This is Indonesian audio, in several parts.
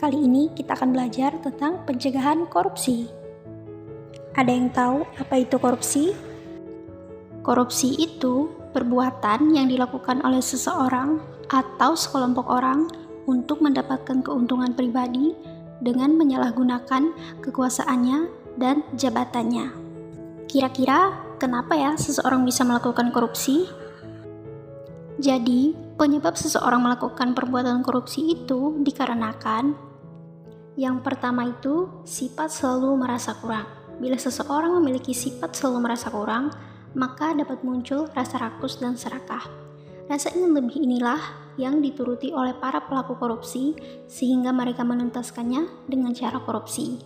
Kali ini kita akan belajar tentang pencegahan korupsi. Ada yang tahu apa itu korupsi? Korupsi itu perbuatan yang dilakukan oleh seseorang atau sekelompok orang untuk mendapatkan keuntungan pribadi dengan menyalahgunakan kekuasaannya dan jabatannya. Kira-kira kenapa ya seseorang bisa melakukan korupsi? Jadi, penyebab seseorang melakukan perbuatan korupsi itu dikarenakan yang pertama itu sifat selalu merasa kurang. Bila seseorang memiliki sifat selalu merasa kurang, maka dapat muncul rasa rakus dan serakah. Rasa ingin lebih inilah yang dituruti oleh para pelaku korupsi sehingga mereka menuntaskannya dengan cara korupsi,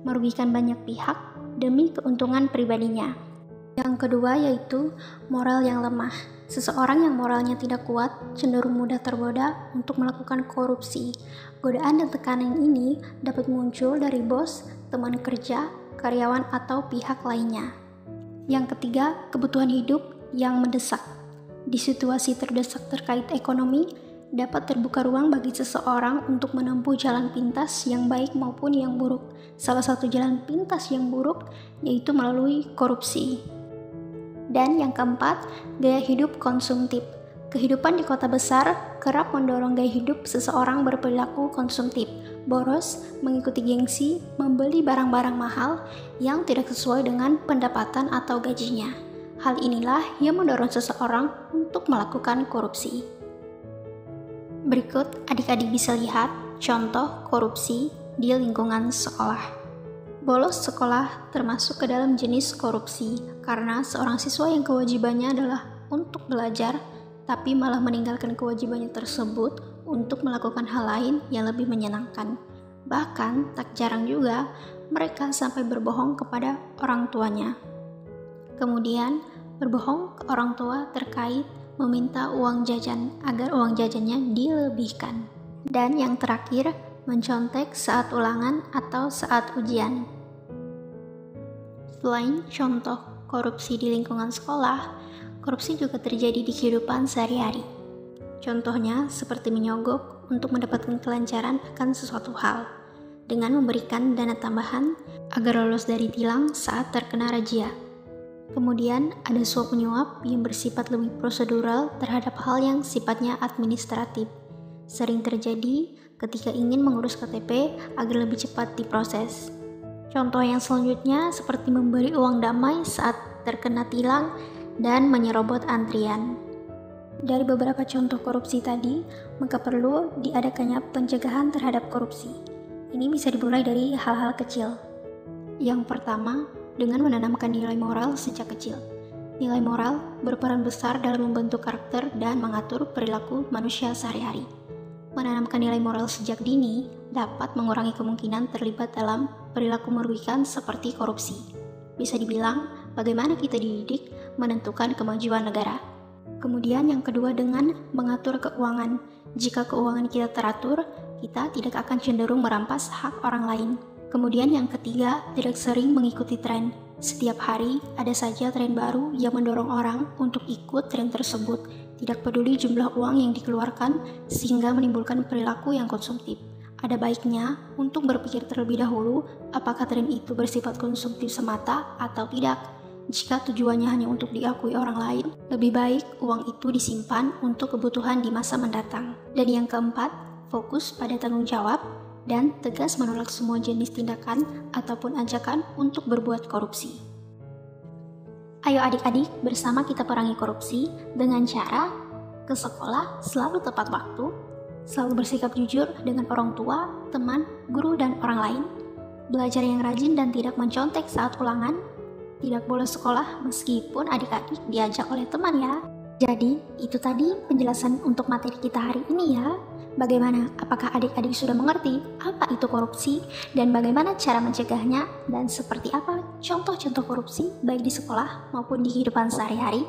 merugikan banyak pihak demi keuntungan pribadinya. Yang kedua yaitu moral yang lemah. Seseorang yang moralnya tidak kuat cenderung mudah tergoda untuk melakukan korupsi. Godaan dan tekanan ini dapat muncul dari bos, teman kerja, karyawan, atau pihak lainnya. Yang ketiga, kebutuhan hidup yang mendesak. Di situasi terdesak terkait ekonomi, dapat terbuka ruang bagi seseorang untuk menempuh jalan pintas yang baik maupun yang buruk. Salah satu jalan pintas yang buruk yaitu melalui korupsi. Dan yang keempat, gaya hidup konsumtif. Kehidupan di kota besar kerap mendorong gaya hidup seseorang berperilaku konsumtif, boros, mengikuti gengsi, membeli barang-barang mahal yang tidak sesuai dengan pendapatan atau gajinya. Hal inilah yang mendorong seseorang untuk melakukan korupsi. Berikut adik-adik bisa lihat contoh korupsi di lingkungan sekolah. Bolos sekolah termasuk ke dalam jenis korupsi karena seorang siswa yang kewajibannya adalah untuk belajar tapi malah meninggalkan kewajibannya tersebut untuk melakukan hal lain yang lebih menyenangkan. Bahkan tak jarang juga mereka sampai berbohong kepada orang tuanya. Kemudian berbohong ke orang tua terkait meminta uang jajan agar uang jajannya dilebihkan. Dan yang terakhir, mencontek saat ulangan atau saat ujian. Selain contoh korupsi di lingkungan sekolah, korupsi juga terjadi di kehidupan sehari-hari. Contohnya seperti menyogok untuk mendapatkan kelancaran akan sesuatu hal, dengan memberikan dana tambahan agar lolos dari tilang saat terkena razia. Kemudian ada suap menyuap yang bersifat lebih prosedural terhadap hal yang sifatnya administratif. Sering terjadi ketika ingin mengurus KTP agar lebih cepat diproses. Contoh yang selanjutnya seperti memberi uang damai saat terkena tilang dan menyerobot antrian. Dari beberapa contoh korupsi tadi, maka perlu diadakannya pencegahan terhadap korupsi. Ini bisa dimulai dari hal-hal kecil. Yang pertama, dengan menanamkan nilai moral sejak kecil. Nilai moral berperan besar dalam membentuk karakter dan mengatur perilaku manusia sehari-hari. Menanamkan nilai moral sejak dini dapat mengurangi kemungkinan terlibat dalam perilaku merugikan seperti korupsi. Bisa dibilang, bagaimana kita dididik menentukan kemajuan negara. Kemudian yang kedua dengan mengatur keuangan. Jika keuangan kita teratur, kita tidak akan cenderung merampas hak orang lain. Kemudian yang ketiga, tidak sering mengikuti tren. Setiap hari ada saja tren baru yang mendorong orang untuk ikut tren tersebut. Tidak peduli jumlah uang yang dikeluarkan sehingga menimbulkan perilaku yang konsumtif. Ada baiknya untuk berpikir terlebih dahulu apakah tren itu bersifat konsumtif semata atau tidak. Jika tujuannya hanya untuk diakui orang lain, lebih baik uang itu disimpan untuk kebutuhan di masa mendatang. Dan yang keempat, fokus pada tanggung jawab dan tegas menolak semua jenis tindakan ataupun ajakan untuk berbuat korupsi. Ayo adik-adik, bersama kita perangi korupsi dengan cara ke sekolah selalu tepat waktu, selalu bersikap jujur dengan orang tua, teman, guru, dan orang lain, belajar yang rajin dan tidak mencontek saat ulangan, tidak bolos sekolah meskipun adik-adik diajak oleh teman ya. Jadi, itu tadi penjelasan untuk materi kita hari ini ya. Bagaimana? Apakah adik-adik sudah mengerti apa itu korupsi dan bagaimana cara mencegahnya dan seperti apa contoh-contoh korupsi baik di sekolah maupun di kehidupan sehari-hari?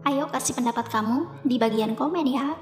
Ayo kasih pendapat kamu di bagian komen ya.